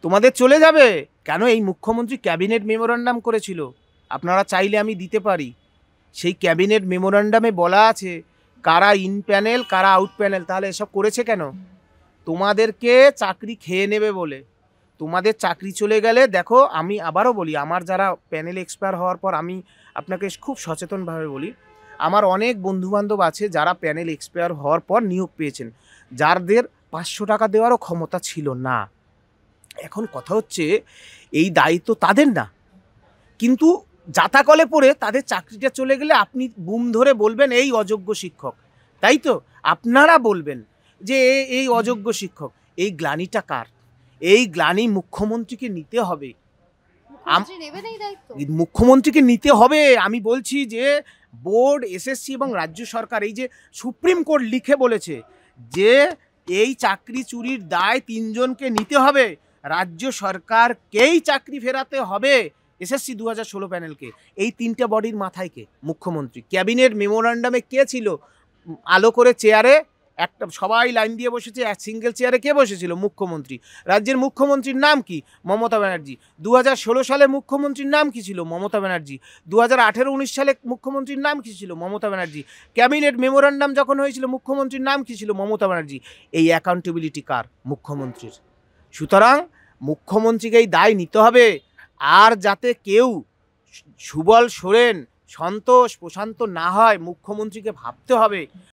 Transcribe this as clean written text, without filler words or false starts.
তোমাদের চলে যাবে কেন? এই মুখ্যমন্ত্রী ক্যাবিনেট মেমোরান্ডাম করেছিল, আপনারা চাইলে আমি দিতে পারি। সেই ক্যাবিনেট মেমোরান্ডামে বলা আছে কারা ইন প্যানেল কারা আউট প্যানেল। তাহলে এসব করেছে কেন? তোমাদেরকে চাকরি খেয়ে নেবে বলে। তোমাদের চাকরি চলে গেলে দেখো, আমি আবারও বলি, আমার যারা প্যানেল এক্সপায়ার হওয়ার পর, আমি আপনাকে খুব সচেতনভাবে বলি, আমার অনেক বন্ধুবান্ধব আছে যারা প্যানেল এক্সপায়ার হওয়ার পর নিয়োগ পেয়েছেন, যাদের 500 টাকা দেওয়ারও ক্ষমতা ছিল না। এখন কথা হচ্ছে এই দায়িত্ব তাদের না, কিন্তু জাতাকলে পড়ে তাদের চাকরিটা চলে গেলে আপনি বুম ধরে বলবেন এই অযোগ্য শিক্ষক, তাই তো? আপনারা বলবেন যে এই অযোগ্য শিক্ষক। এই গ্লানিটা কার? এই গ্লানি মুখ্যমন্ত্রীকে নিতে হবে। মুখ্যমন্ত্রীকে নিতে হবে। আমি বলছি যে বোর্ড, এসএসসি এবং রাজ্য সরকার, এই যে সুপ্রিম কোর্ট লিখে বলেছে যে এই চাকরি চুরির দায় 3 জনকে নিতে হবে, রাজ্য সরকারকেই চাকরি ফেরাতে হবে, এসএসসি 2016 প্যানেলকে। এই 3টে বডির মাথায় কে? মুখ্যমন্ত্রী। ক্যাবিনেট মেমোরান্ডামে কে ছিল? আলো করে চেয়ারে একটা সবাই লাইন দিয়ে বসেছে, এক সিঙ্গেল চেয়ারে কে বসেছিল? মুখ্যমন্ত্রী। রাজ্যের মুখ্যমন্ত্রীর নাম কি? মমতা ব্যানার্জি। 2016 সালে মুখ্যমন্ত্রীর নাম কি ছিল? মমতা ব্যানার্জি। 2018-19 সালে মুখ্যমন্ত্রীর নাম কি ছিল? মমতা ব্যানার্জি। ক্যাবিনেট মেমোরান্ডাম যখন হয়েছিল মুখ্যমন্ত্রীর নাম কি ছিল? মমতা ব্যানার্জি। এই অ্যাকাউন্টেবিলিটি কার? মুখ্যমন্ত্রীর। সুতরাং মুখ্যমন্ত্রীকে এই দায় নিতে হবে। আর যাতে কেউ সুবল সোরেন, সন্তোষ, প্রশান্ত না হয়, মুখ্যমন্ত্রীকে ভাবতে হবে।